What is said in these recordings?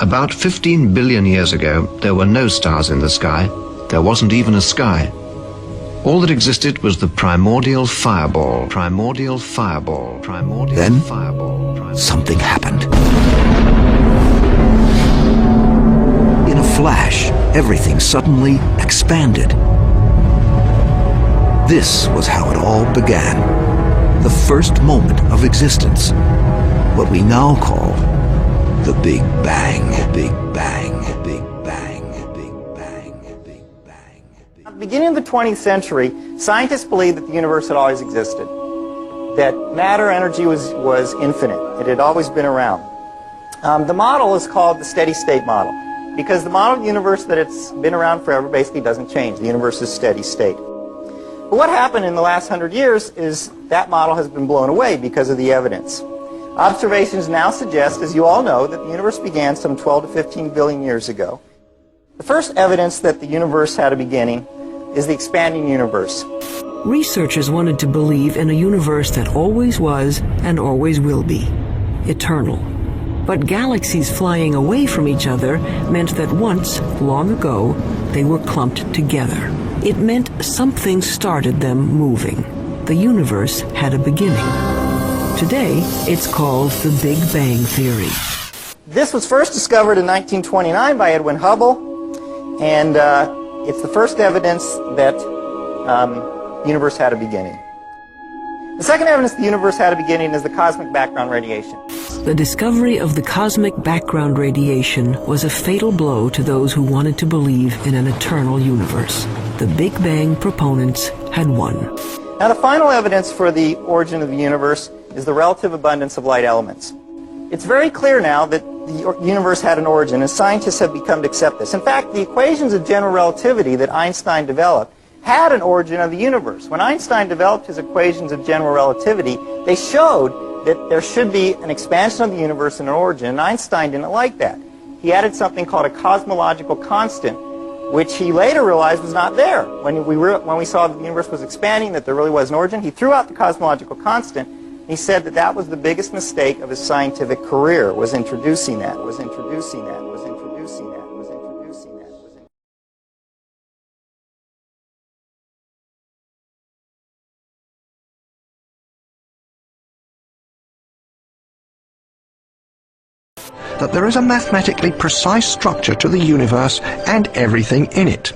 About 15 billion years ago, there were no stars in the sky. There wasn't even a sky. All that existed was the primordial fireball. Primordial fireball. Primordial Then, fireball. Something happened. In a flash, everything suddenly expanded. This was how it all began. The first moment of existence. What we now call the Big Bang. Big Bang. Big Bang. Big Bang. Big Bang. At the beginning of the 20th century, scientists believed that the universe had always existed, that matter energy was infinite. It had always been around. The model is called the steady state model, because the model of the universe that it's been around forever basically doesn't change. The universe is steady state. But what happened in the last 100 years is that model has been blown away because of the evidence. Observations now suggest, as you all know, that the universe began some 12 to 15 billion years ago. The first evidence that the universe had a beginning is the expanding universe. Researchers wanted to believe in a universe that always was and always will be, eternal. But galaxies flying away from each other meant that once, long ago, they were clumped together. It meant something started them moving. The universe had a beginning. Today, it's called the Big Bang Theory. This was first discovered in 1929 by Edwin Hubble, and it's the first evidence that the universe had a beginning. The second evidence the universe had a beginning is the cosmic background radiation. The discovery of the cosmic background radiation was a fatal blow to those who wanted to believe in an eternal universe. The Big Bang proponents had won. Now, the final evidence for the origin of the universe is the relative abundance of light elements. It's very clear now that the universe had an origin, and scientists have become to accept this. In fact, the equations of general relativity that Einstein developed had an origin of the universe. When Einstein developed his equations of general relativity, they showed that there should be an expansion of the universe and an origin, and Einstein didn't like that. He added something called a cosmological constant, which he later realized was not there. When we saw that the universe was expanding, that there really was an origin, he threw out the cosmological constant. He said that that was the biggest mistake of his scientific career, was introducing that, was introducing that, was introducing that, was introducing that. That there is a mathematically precise structure to the universe and everything in it.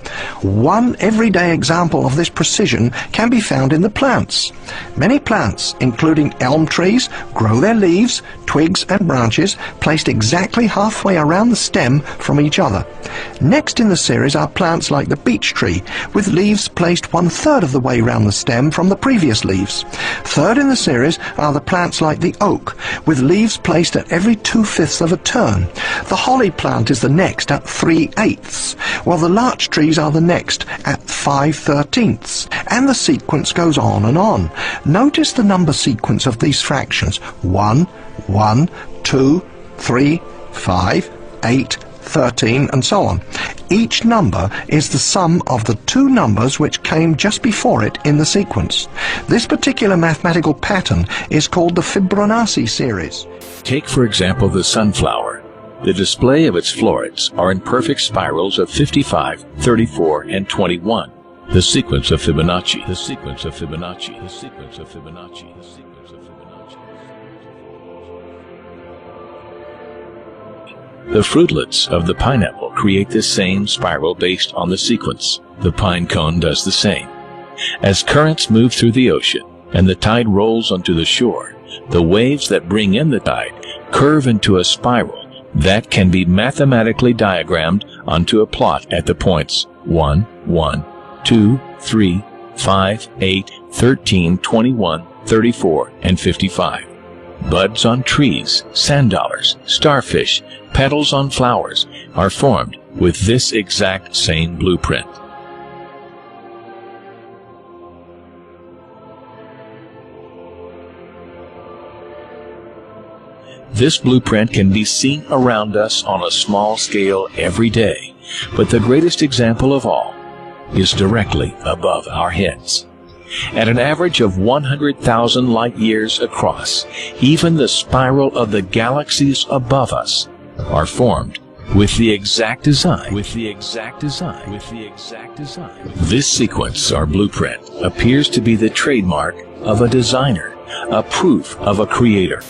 One everyday example of this precision can be found in the plants. Many plants, including elm trees, grow their leaves, twigs and branches placed exactly halfway around the stem from each other. Next in the series are plants like the beech tree, with leaves placed 1/3 of the way round the stem from the previous leaves. Third in the series are the plants like the oak, with leaves placed at every 2/5 of a turn. The holly plant is the next at 3/8, while the larch trees are the next at 5/13, and the sequence goes on and on. Notice the number sequence of these fractions: 1, 1, 2, 3, 5, 8, 13, and so on. Each number is the sum of the two numbers which came just before it in the sequence. This particular mathematical pattern is called the Fibonacci series. Take, for example, the sunflower. The display of its florets are in perfect spirals of 55, 34, and 21. The sequence of Fibonacci. The sequence of Fibonacci. The sequence of Fibonacci. The sequence of Fibonacci. The fruitlets of the pineapple create this same spiral based on the sequence. The pine cone does the same. As currents move through the ocean and the tide rolls onto the shore, the waves that bring in the tide curve into a spiral that can be mathematically diagrammed onto a plot at the points 1, 1, 2, 3, 5, 8, 13, 21, 34, and 55. Buds on trees, sand dollars, starfish, petals on flowers are formed with this exact same blueprint. This blueprint can be seen around us on a small scale every day, but the greatest example of all is directly above our heads. At an average of 100,000 light years across, even the spiral of the galaxies above us are formed with the exact design. This sequence, or blueprint, appears to be the trademark of a designer, a proof of a creator.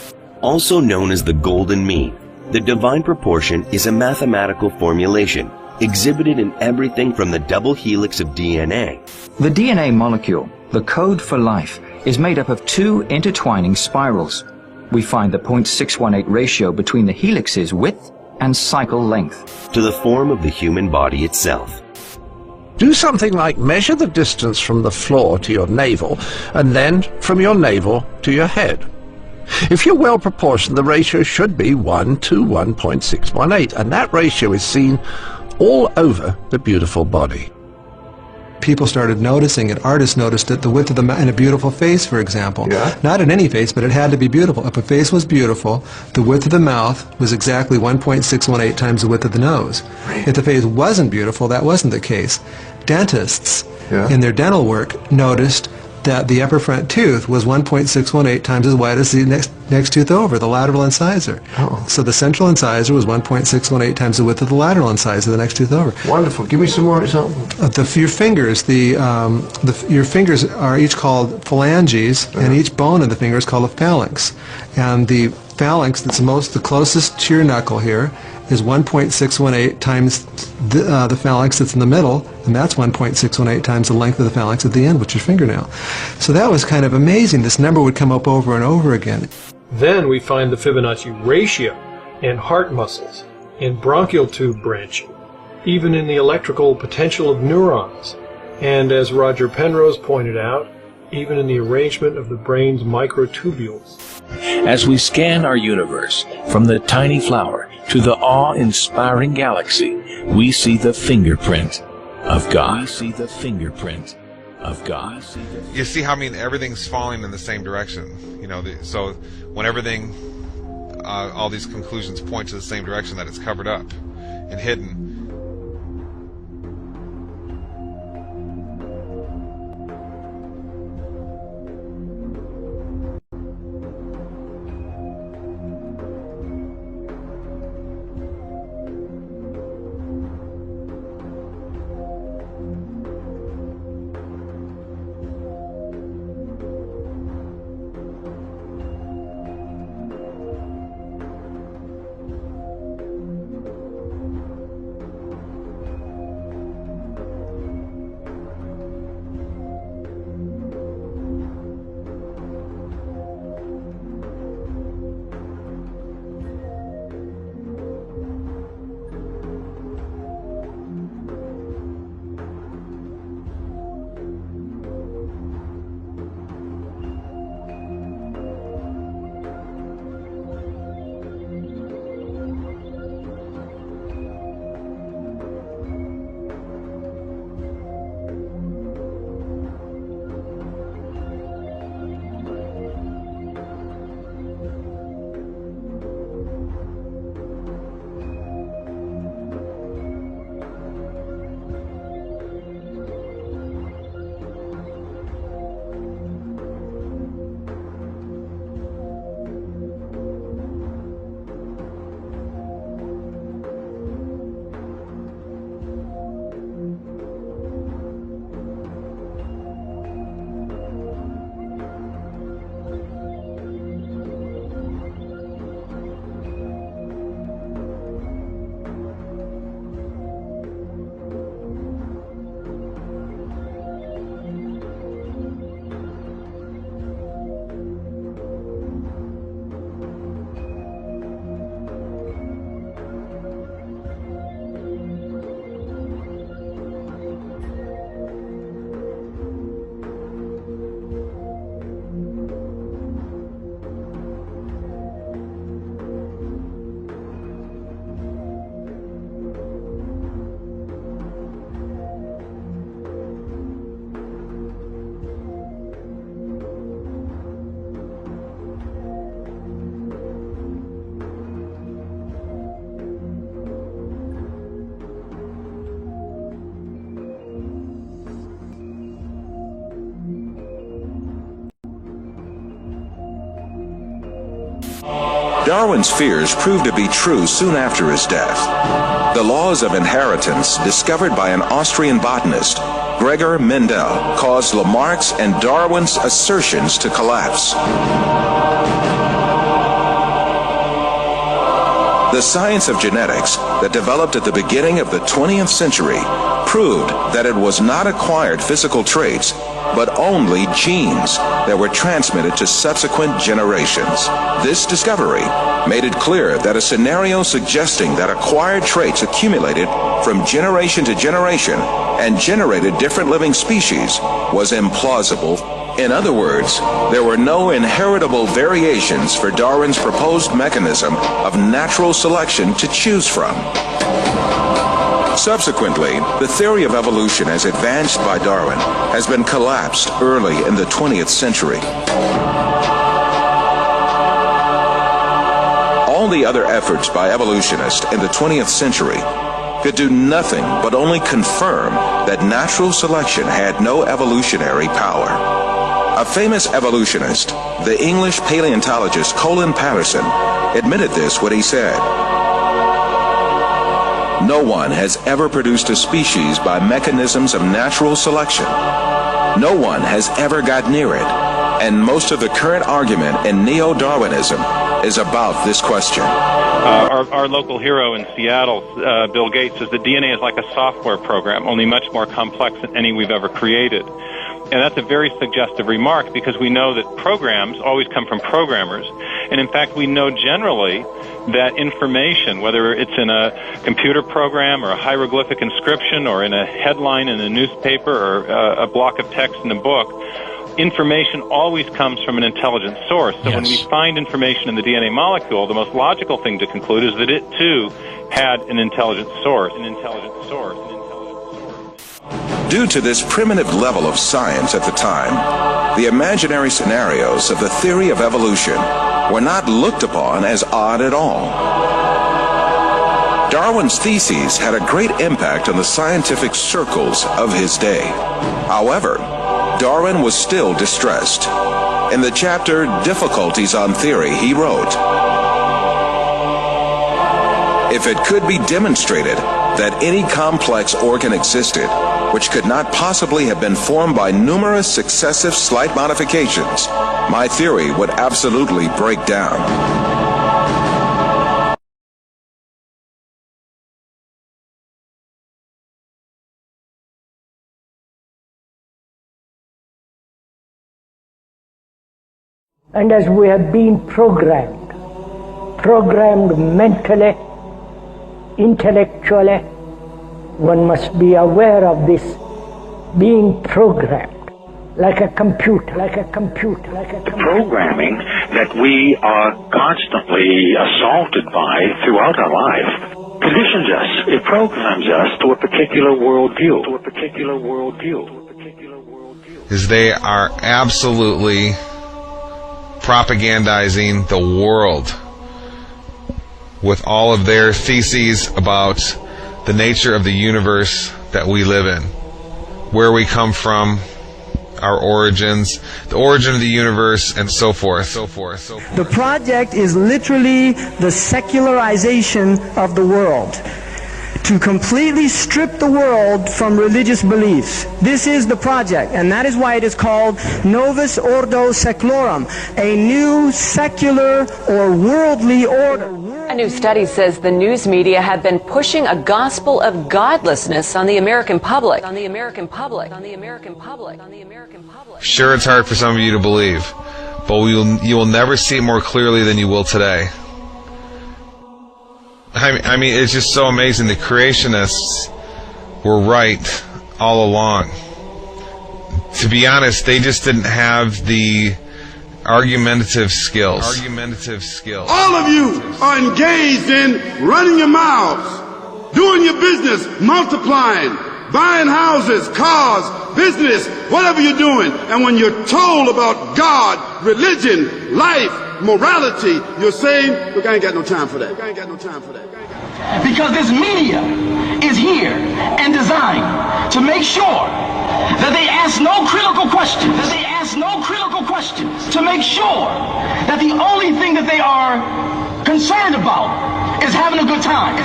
Also known as the golden mean, the divine proportion is a mathematical formulation exhibited in everything from the double helix of DNA. The DNA molecule, the code for life, is made up of two intertwining spirals. We find the 0.618 ratio between the helix's width and cycle length. To the form of the human body itself. Do something like measure the distance from the floor to your navel, and then from your navel to your head. If you're well proportioned, the ratio should be 1 to 1.618, and that ratio is seen all over the beautiful body. People started noticing it. Artists noticed it. The width of the mouth in a beautiful face, for example. Yeah. Not in any face, but it had to be beautiful. If a face was beautiful, the width of the mouth was exactly 1.618 times the width of the nose. If the face wasn't beautiful, that wasn't the case. Dentists, in their dental work, noticed that the upper front tooth was 1.618 times as wide as the next tooth over, the lateral incisor. Oh. So the central incisor was 1.618 times the width of the lateral incisor, the next tooth over. Wonderful. Give me some more examples. Your fingers, your fingers are each called phalanges, and each bone of the finger is called a phalanx. And the phalanx that's the closest to your knuckle here is 1.618 times the phalanx that's in the middle, and that's 1.618 times the length of the phalanx at the end, which is your fingernail. So that was kind of amazing. This number would come up over and over again. Then we find the Fibonacci ratio in heart muscles, in bronchial tube branching, even in the electrical potential of neurons, and as Roger Penrose pointed out, even in the arrangement of the brain's microtubules. As we scan our universe, from the tiny flower to the awe-inspiring galaxy, we see the fingerprint of God. You see how, I mean, everything's falling in the same direction. You know, so when everything, all these conclusions point to the same direction, that it's covered up and hidden. Darwin's fears proved to be true soon after his death. The laws of inheritance, discovered by an Austrian botanist, Gregor Mendel, caused Lamarck's and Darwin's assertions to collapse. The science of genetics that developed at the beginning of the 20th century proved that it was not acquired physical traits, but only genes that were transmitted to subsequent generations. This discovery made it clear that a scenario suggesting that acquired traits accumulated from generation to generation and generated different living species was implausible. In other words, there were no inheritable variations for Darwin's proposed mechanism of natural selection to choose from. Subsequently, the theory of evolution as advanced by Darwin has been collapsed early in the 20th century. All the other efforts by evolutionists in the 20th century could do nothing but only confirm that natural selection had no evolutionary power. A famous evolutionist, the English paleontologist Colin Patterson, admitted this when he said, "No one has ever produced a species by mechanisms of natural selection. No one has ever got near it, and most of the current argument in neo-Darwinism is about this question." Our local hero in Seattle, Bill Gates, says the DNA is like a software program, only much more complex than any we've ever created. And that's a very suggestive remark, because we know that programs always come from programmers. And in fact, we know generally that information, whether it's in a computer program or a hieroglyphic inscription or in a headline in a newspaper or a block of text in a book, information always comes from an intelligent source. So when we find information in the DNA molecule, the most logical thing to conclude is that it too had an intelligent source. Due to this primitive level of science at the time, the imaginary scenarios of the theory of evolution were not looked upon as odd at all. Darwin's theses had a great impact on the scientific circles of his day. However, Darwin was still distressed. In the chapter Difficulties on Theory, he wrote, "If it could be demonstrated that any complex organ existed, which could not possibly have been formed by numerous successive slight modifications, my theory would absolutely break down." And as we have been programmed mentally, intellectually, one must be aware of this being programmed like a computer. The programming that we are constantly assaulted by throughout our life conditions us. It programs us to a particular worldview. Is they are absolutely propagandizing the world with all of their theses about the nature of the universe that we live in, where we come from, our origins, the origin of the universe, and so forth. The project is literally the secularization of the world, to completely strip the world from religious beliefs. This is the project, and that is why it is called Novus Ordo Seclorum, a new secular or worldly order. A new study says the news media have been pushing a gospel of godlessness on the American public. Sure, it's hard for some of you to believe, but you will never see it more clearly than you will today. I mean, it's just so amazing. The creationists were right all along. To be honest, they just didn't have the argumentative skills. All of you are engaged in running your mouths, doing your business, multiplying, buying houses, cars, business, whatever you're doing. And when you're told about God, religion, life, morality, you're saying, look, I ain't got no time for that. Because this media is here and designed to make sure that they ask no critical questions. To make sure that the only thing that they are concerned about is having a good time.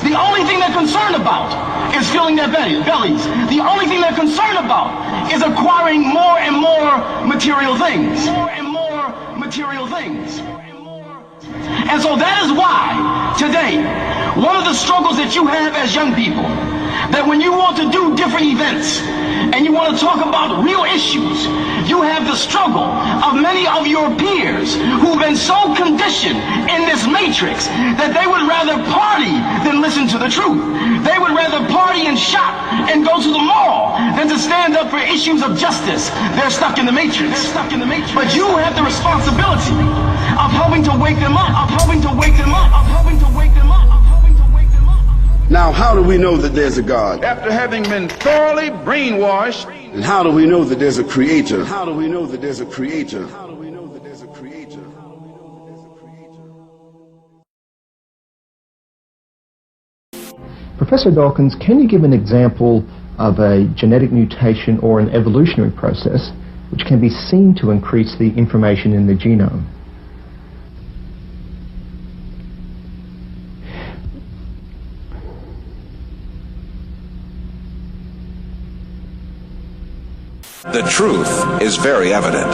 The only thing they're concerned about is filling their bellies. The only thing they're concerned about is acquiring more and more material things. And so that is why today, one of the struggles that you have as young people, that when you want to do different events and you want to talk about real issues, you have the struggle of many of your peers who've been so conditioned in this matrix that they would rather party than listen to the truth. They would rather party and shop and go to the mall than to stand up for issues of justice. They're stuck in the matrix. But you have the responsibility of helping to wake them up, Now, how do we know that there's a God? After having been thoroughly brainwashed. And how do we know that there's a creator? Professor Dawkins, can you give an example of a genetic mutation or an evolutionary process which can be seen to increase the information in the genome? The truth is very evident.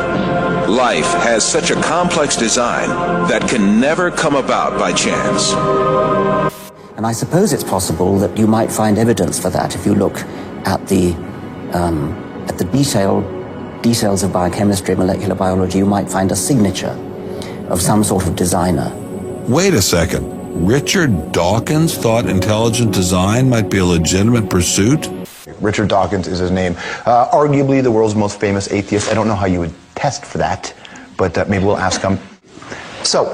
Life has such a complex design that can never come about by chance. And I suppose it's possible that you might find evidence for that if you look at the details of biochemistry, molecular biology. You might find a signature of some sort of designer. Wait a second. Richard Dawkins thought intelligent design might be a legitimate pursuit? Richard Dawkins is his name. Arguably the world's most famous atheist. I don't know how you would test for that, but maybe we'll ask him. So,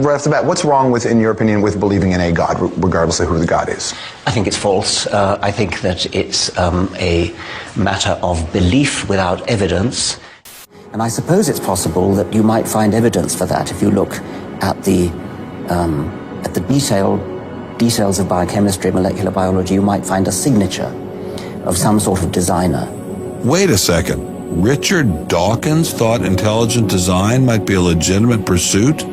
right off the bat, what's wrong with, in your opinion, with believing in a God, regardless of who the God is? I think it's false. I think that it's a matter of belief without evidence. And I suppose it's possible that you might find evidence for that if you look at the details of biochemistry, molecular biology. You might find a signature of some sort of designer. Wait a second. Richard Dawkins thought intelligent design might be a legitimate pursuit?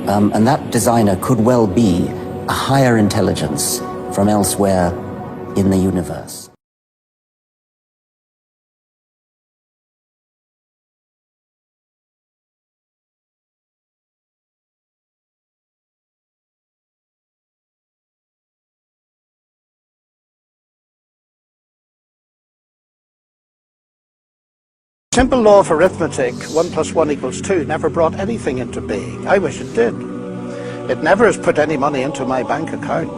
And that designer could well be a higher intelligence from elsewhere in the universe. Simple law of arithmetic, 1 + 1 = 2, never brought anything into being. I wish it did. It never has put any money into my bank account.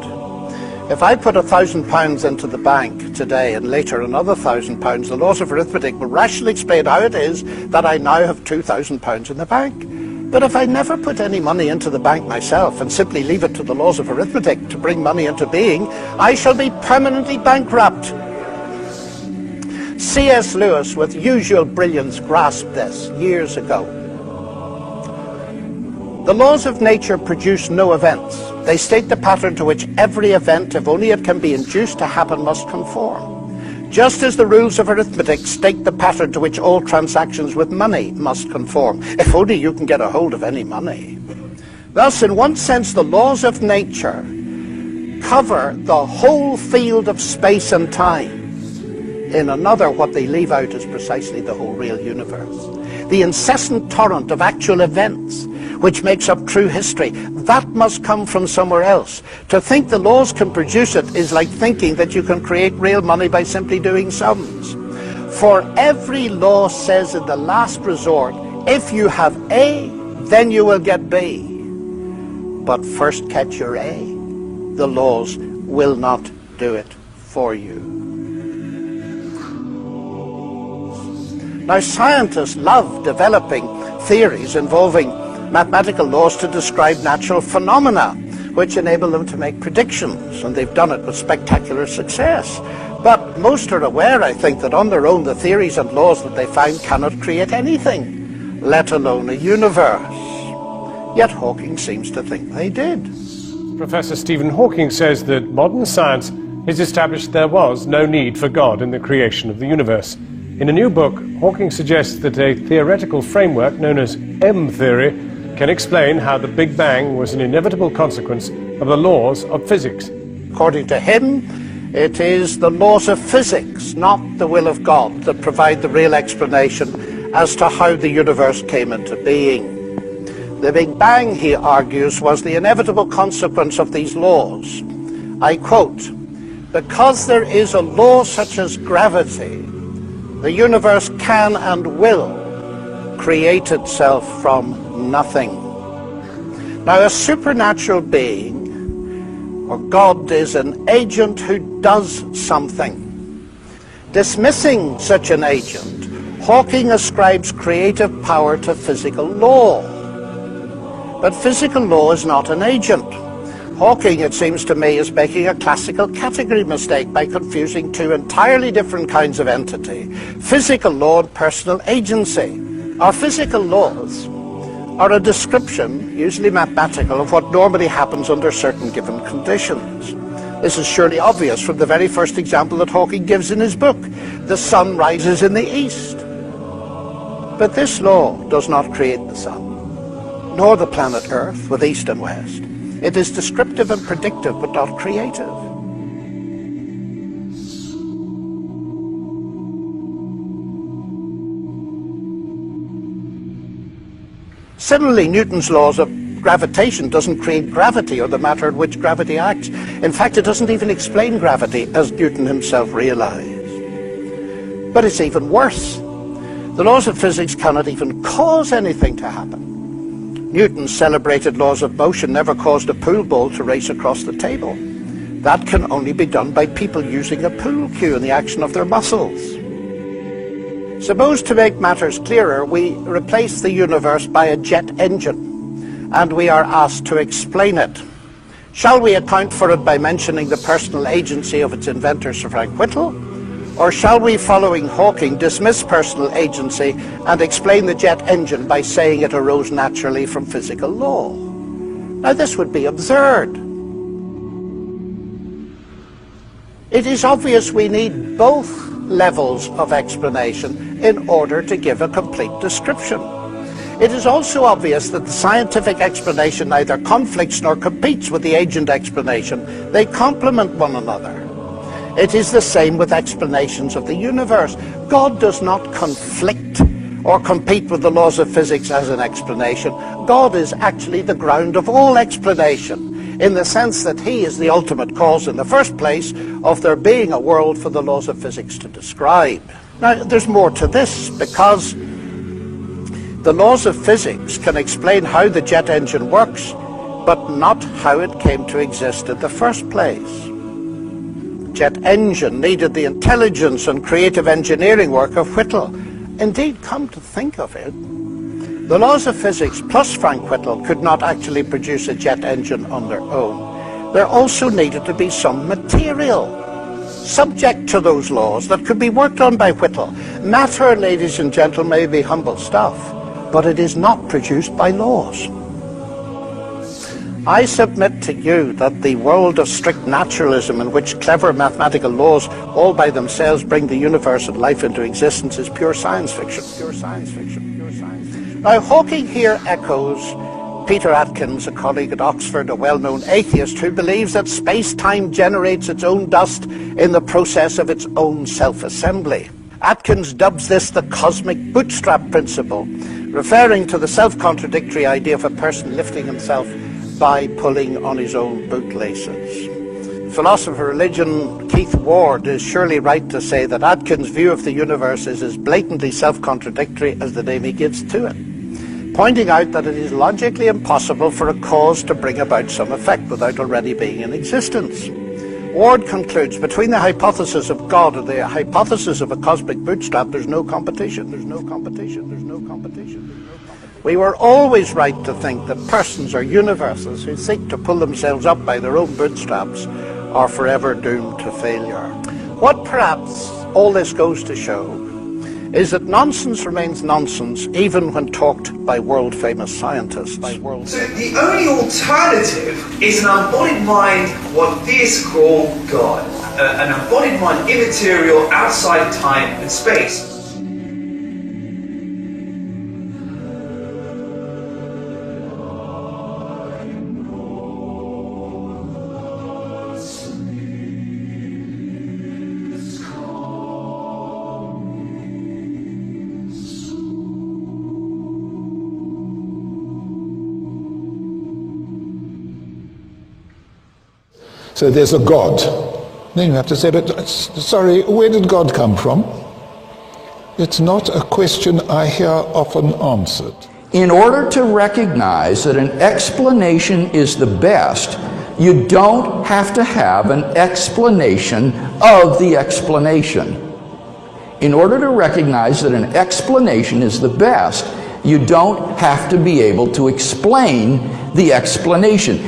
If I put £1,000 into the bank today and later another £1,000, the laws of arithmetic will rationally explain how it is that I now have £2,000 in the bank. But if I never put any money into the bank myself and simply leave it to the laws of arithmetic to bring money into being, I shall be permanently bankrupt. C.S. Lewis, with usual brilliance, grasped this years ago. The laws of nature produce no events. They state the pattern to which every event, if only it can be induced to happen, must conform. Just as the rules of arithmetic state the pattern to which all transactions with money must conform, if only you can get a hold of any money. Thus, in one sense, the laws of nature cover the whole field of space and time. In another, what they leave out is precisely the whole real universe. The incessant torrent of actual events, which makes up true history, that must come from somewhere else. To think the laws can produce it is like thinking that you can create real money by simply doing sums. For every law says in the last resort, if you have A, then you will get B. But first catch your A. The laws will not do it for you. Now, scientists love developing theories involving mathematical laws to describe natural phenomena, which enable them to make predictions, and they've done it with spectacular success. But most are aware, I think, that on their own the theories and laws that they find cannot create anything, let alone a universe. Yet Hawking seems to think they did. Professor Stephen Hawking says that modern science has established there was no need for God in the creation of the universe. In a new book, Hawking suggests that a theoretical framework known as M-theory can explain how the Big Bang was an inevitable consequence of the laws of physics. According to him, it is the laws of physics, not the will of God, that provide the real explanation as to how the universe came into being. The Big Bang, he argues, was the inevitable consequence of these laws. I quote, "Because there is a law such as gravity, the universe can and will create itself from nothing." Now, a supernatural being, or God, is an agent who does something. Dismissing such an agent, Hawking ascribes creative power to physical law. But physical law is not an agent. Hawking, it seems to me, is making a classical category mistake by confusing two entirely different kinds of entity: physical law and personal agency. Our physical laws are a description, usually mathematical, of what normally happens under certain given conditions. This is surely obvious from the very first example that Hawking gives in his book. The sun rises in the east. But this law does not create the sun, nor the planet Earth with east and west. It is descriptive and predictive, but not creative. Similarly, Newton's laws of gravitation doesn't create gravity or the matter in which gravity acts. In fact, it doesn't even explain gravity, as Newton himself realized. But it's even worse. The laws of physics cannot even cause anything to happen. Newton's celebrated laws of motion never caused a pool ball to race across the table. That can only be done by people using a pool cue and the action of their muscles. Suppose, to make matters clearer, we replace the universe by a jet engine, and we are asked to explain it. Shall we account for it by mentioning the personal agency of its inventor, Sir Frank Whittle? Or shall we, following Hawking, dismiss personal agency and explain the jet engine by saying it arose naturally from physical law? Now, this would be absurd. It is obvious we need both levels of explanation in order to give a complete description. It is also obvious that the scientific explanation neither conflicts nor competes with the agent explanation. They complement one another. It is the same with explanations of the universe. God does not conflict or compete with the laws of physics as an explanation. God is actually the ground of all explanation, in the sense that he is the ultimate cause in the first place of there being a world for the laws of physics to describe. Now, there's more to this, because the laws of physics can explain how the jet engine works, but not how it came to exist in the first place. Jet engine needed the intelligence and creative engineering work of Whittle. Indeed, come to think of it, the laws of physics plus Frank Whittle could not actually produce a jet engine on their own. There also needed to be some material subject to those laws that could be worked on by Whittle. Matter, ladies and gentlemen, may be humble stuff, but it is not produced by laws. I submit to you that the world of strict naturalism, in which clever mathematical laws all by themselves bring the universe and life into existence, is pure science fiction. Pure science fiction. Pure science fiction. Now, Hawking here echoes Peter Atkins, a colleague at Oxford, a well-known atheist who believes that space-time generates its own dust in the process of its own self-assembly. Atkins dubs this the cosmic bootstrap principle, referring to the self-contradictory idea of a person lifting himself by pulling on his own bootlaces. Philosopher of religion Keith Ward is surely right to say that Atkins' view of the universe is as blatantly self-contradictory as the name he gives to it, pointing out that it is logically impossible for a cause to bring about some effect without already being in existence. Ward concludes, between the hypothesis of God and the hypothesis of a cosmic bootstrap, there's no competition. There's no competition. There's no competition. We were always right to think that persons or universes who seek to pull themselves up by their own bootstraps are forever doomed to failure. What perhaps all this goes to show is that nonsense remains nonsense even when talked by world-famous scientists. So the only alternative is an embodied mind, what theists call God. An embodied mind, immaterial, outside time and space. So there's a God. Then you have to say, but sorry, where did God come from? It's not a question I hear often answered. In order to recognize that an explanation is the best, you don't have to have an explanation of the explanation. In order to recognize that an explanation is the best, you don't have to be able to explain the explanation.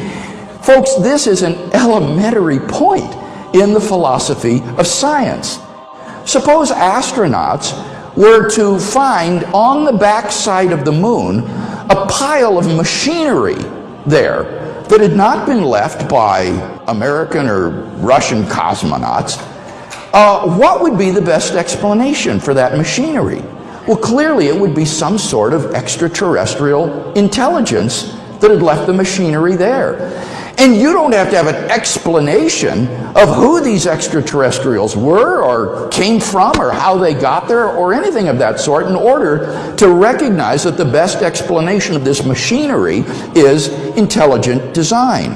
Folks, this is an elementary point in the philosophy of science. Suppose astronauts were to find on the backside of the moon a pile of machinery there that had not been left by American or Russian cosmonauts. What would be the best explanation for that machinery? Well, clearly it would be some sort of extraterrestrial intelligence that had left the machinery there. And you don't have to have an explanation of who these extraterrestrials were or came from or how they got there or anything of that sort in order to recognize that the best explanation of this machinery is intelligent design.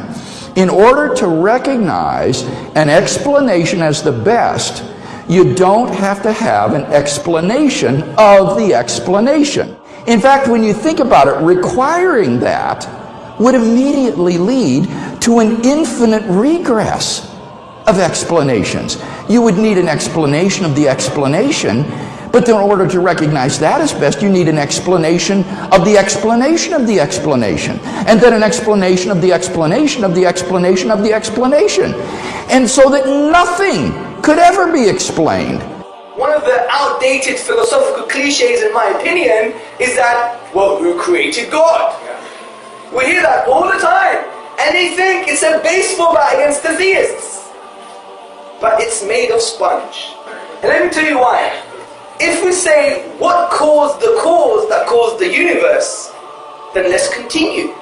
In order to recognize an explanation as the best, you don't have to have an explanation of the explanation. In fact, when you think about it, requiring that would immediately lead to an infinite regress of explanations. You would need an explanation of the explanation, but in order to recognize that as best, you need an explanation of the explanation of the explanation, and then an explanation of the explanation of the explanation of the explanation, and so that nothing could ever be explained. One of the outdated philosophical cliches, in my opinion, is that, well, who created God? We hear that all the time, and they think it's a baseball bat against the theists. But it's made of sponge. And let me tell you why. If we say, what caused the cause that caused the universe, then let's continue.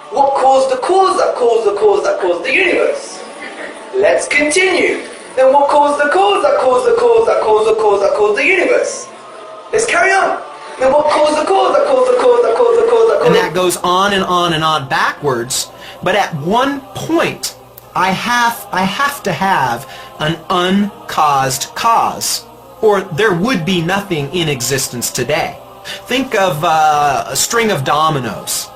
What caused the cause that caused the cause that caused the universe? Let's continue. Then what caused the cause that caused the cause that caused the cause that caused the universe? Let's carry on. Then what caused the cause that caused the cause that caused the cause that caused? And that goes on and on and on backwards. But at one point, I have to have an uncaused cause, or there would be nothing in existence today. Think of a string of dominoes.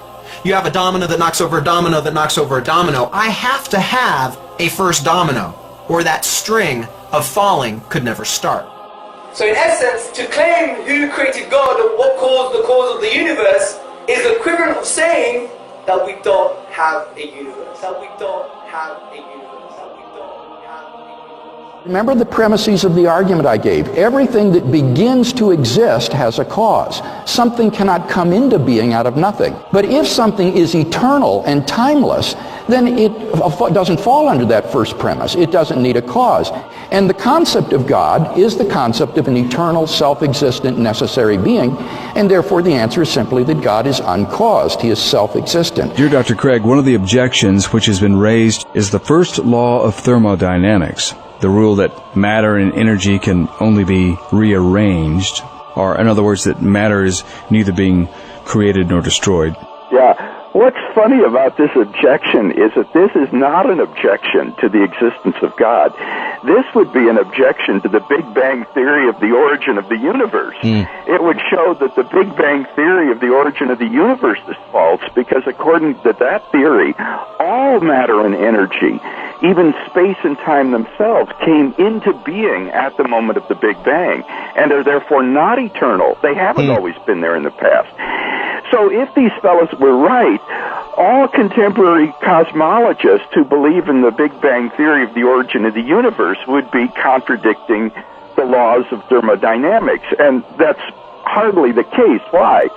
You have a domino that knocks over a domino that knocks over a domino. I have to have a first domino, or that string of falling could never start. So in essence, to claim who created God or what caused the cause of the universe is the equivalent of saying that we don't have a universe. That we don't have a universe. That we don't have a universe. Remember the premises of the argument I gave. Everything that begins to exist has a cause. Something cannot come into being out of nothing. But if something is eternal and timeless, then it doesn't fall under that first premise. It doesn't need a cause. And the concept of God is the concept of an eternal, self-existent, necessary being, and therefore the answer is simply that God is uncaused. He is self-existent. Dear Dr. Craig, one of the objections which has been raised is the first law of thermodynamics, the rule that matter and energy can only be rearranged, or in other words, that matter is neither being created nor destroyed. Yeah. What's funny about this objection is that this is not an objection to the existence of God. This would be an objection to the Big Bang theory of the origin of the universe. It would show that the Big Bang theory of the origin of the universe is false, because according to that theory, all matter and energy, even space and time themselves, came into being at the moment of the Big Bang and are therefore not eternal. They haven't always been there in the past. So if these fellows were right, all contemporary cosmologists who believe in the Big Bang theory of the origin of the universe would be contradicting the laws of thermodynamics, and that's hardly the case. Why?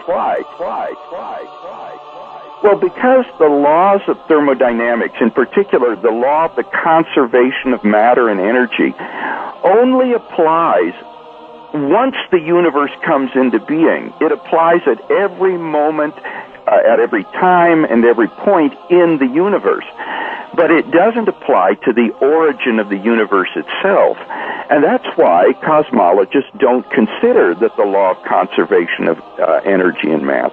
Well, because the laws of thermodynamics, in particular the law of the conservation of matter and energy, only applies once the universe comes into being. It applies at every moment, at every time, and every point in the universe. But it doesn't apply to the origin of the universe itself. And that's why cosmologists don't consider that the law of conservation of energy and mass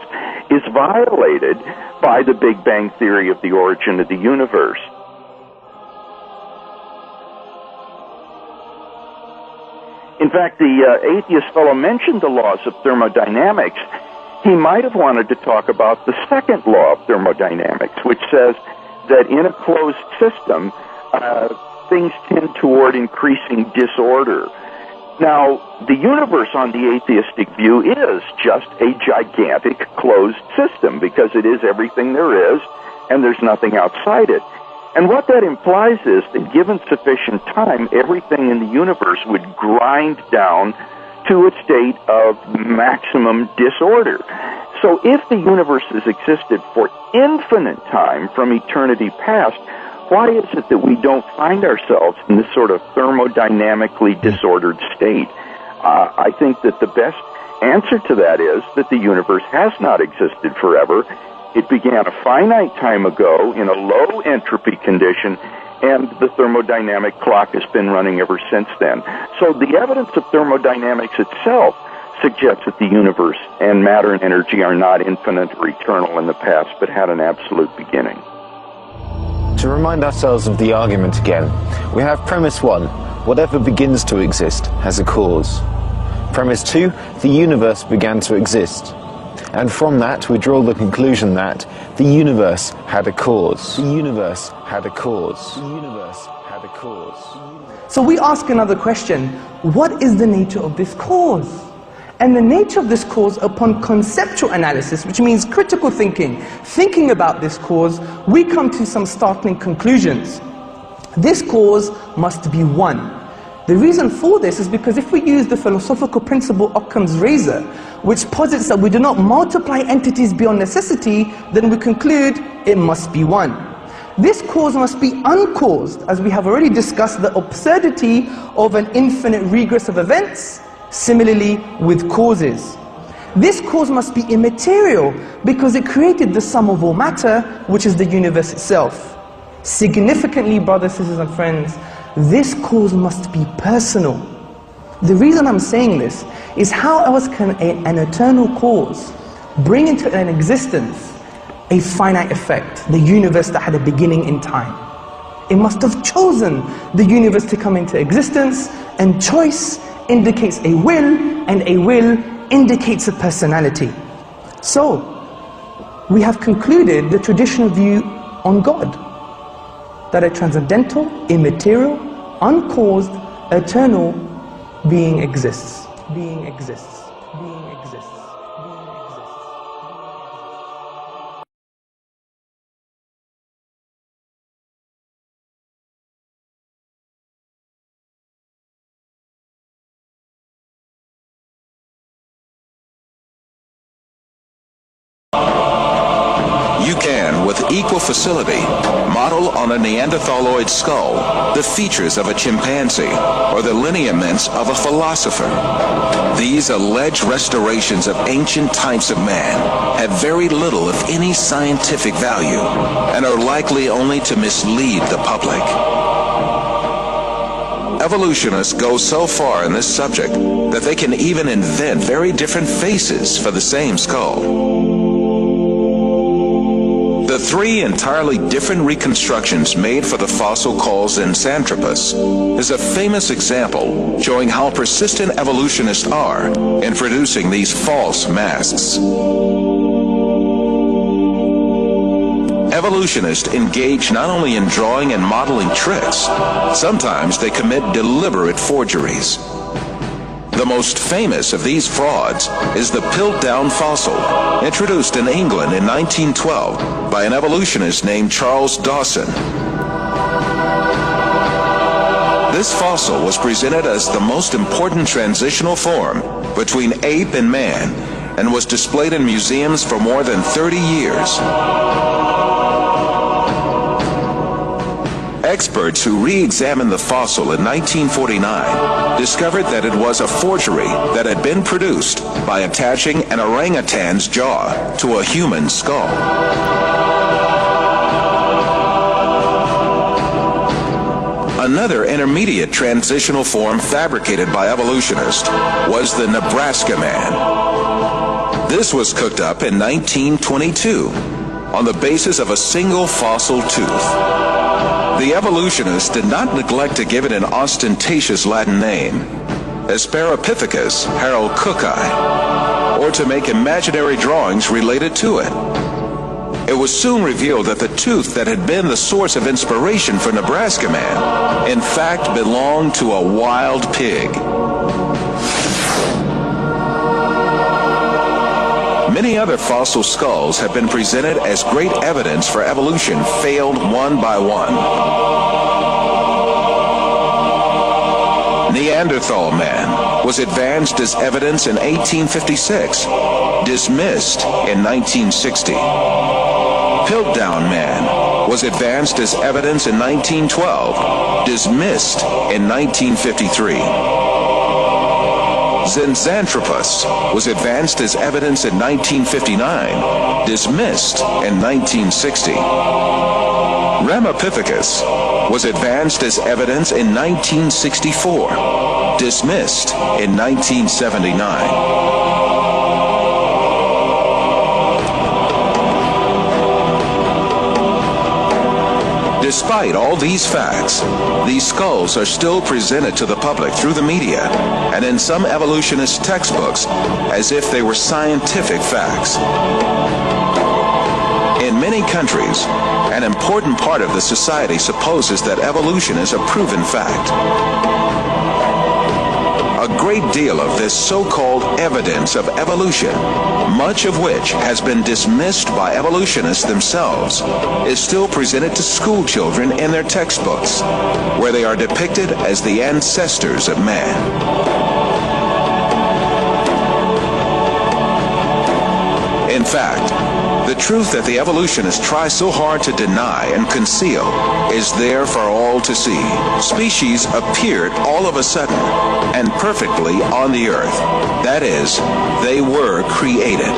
is violated by the Big Bang theory of the origin of the universe. In fact, the atheist fellow mentioned the laws of thermodynamics. He might have wanted to talk about the second law of thermodynamics, which says that in a closed system, things tend toward increasing disorder. Now, the universe on the atheistic view is just a gigantic closed system because it is everything there is and there's nothing outside it. And what that implies is that given sufficient time, everything in the universe would grind down to a state of maximum disorder. So if the universe has existed for infinite time from eternity past, why is it that we don't find ourselves in this sort of thermodynamically disordered state? I think that the best answer to that is that the universe has not existed forever. It began a finite time ago in a low entropy condition, and the thermodynamic clock has been running ever since then. So the evidence of thermodynamics itself suggests that the universe and matter and energy are not infinite or eternal in the past, but had an absolute beginning. To remind ourselves of the argument again, we have premise 1, whatever begins to exist has a cause. Premise 2, the universe began to exist. And from that we draw the conclusion that the universe had a cause. The universe had a cause. The universe had a cause. So we ask another question, what is the nature of this cause? And the nature of this cause, upon conceptual analysis, which means critical thinking about this cause, we come to some startling conclusions. This cause must be one. The reason for this is because if we use the philosophical principle Occam's razor, which posits that we do not multiply entities beyond necessity, then we conclude it must be one. This cause must be uncaused, as we have already discussed the absurdity of an infinite regress of events. Similarly with causes. This cause must be immaterial because it created the sum of all matter, which is the universe itself. Significantly, brothers, sisters and friends, this cause must be personal. The reason I'm saying this is how else can an eternal cause bring into an existence a finite effect, the universe that had a beginning in time? It must have chosen the universe to come into existence, and choice indicates a will, and a will indicates a personality. So, we have concluded the traditional view on God, that a transcendental, immaterial, uncaused, eternal being exists. Being exists. Being exists. You can, with equal facility, model on a Neanderthaloid skull the features of a chimpanzee or the lineaments of a philosopher. These alleged restorations of ancient types of man have very little, if any, scientific value and are likely only to mislead the public. Evolutionists go so far in this subject that they can even invent very different faces for the same skull. The three entirely different reconstructions made for the fossil called Zinjanthropus is a famous example showing how persistent evolutionists are in producing these false masks. Evolutionists engage not only in drawing and modeling tricks, sometimes they commit deliberate forgeries. The most famous of these frauds is the Piltdown fossil, introduced in England in 1912 by an evolutionist named Charles Dawson. This fossil was presented as the most important transitional form between ape and man and was displayed in museums for more than 30 years. Experts who re-examined the fossil in 1949 discovered that it was a forgery that had been produced by attaching an orangutan's jaw to a human skull. Another intermediate transitional form fabricated by evolutionists was the Nebraska man. This was cooked up in 1922 on the basis of a single fossil tooth. The evolutionists did not neglect to give it an ostentatious Latin name. Asparapithecus haroldcooki, or to make imaginary drawings related to it. It was soon revealed that the tooth that had been the source of inspiration for Nebraska Man, in fact, belonged to a wild pig. Many other fossil skulls have been presented as great evidence for evolution, failed one by one. Neanderthal man was advanced as evidence in 1856, dismissed in 1960. Piltdown man was advanced as evidence in 1912, dismissed in 1953. Zinjanthropus was advanced as evidence in 1959, dismissed in 1960. Ramapithecus was advanced as evidence in 1964, dismissed in 1979. Despite all these facts, these skulls are still presented to the public through the media and in some evolutionist textbooks as if they were scientific facts. In many countries, an important part of the society supposes that evolution is a proven fact. A great deal of this so-called evidence of evolution, much of which has been dismissed by evolutionists themselves, is still presented to school children in their textbooks, where they are depicted as the ancestors of man. In fact, the truth that the evolutionists try so hard to deny and conceal is there for all to see. Species appeared all of a sudden and perfectly on the earth. That is, they were created.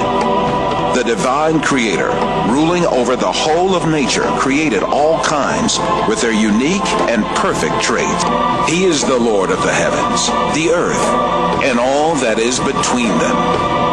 The divine creator, ruling over the whole of nature, created all kinds with their unique and perfect trait. He is the Lord of the heavens, the earth, and all that is between them.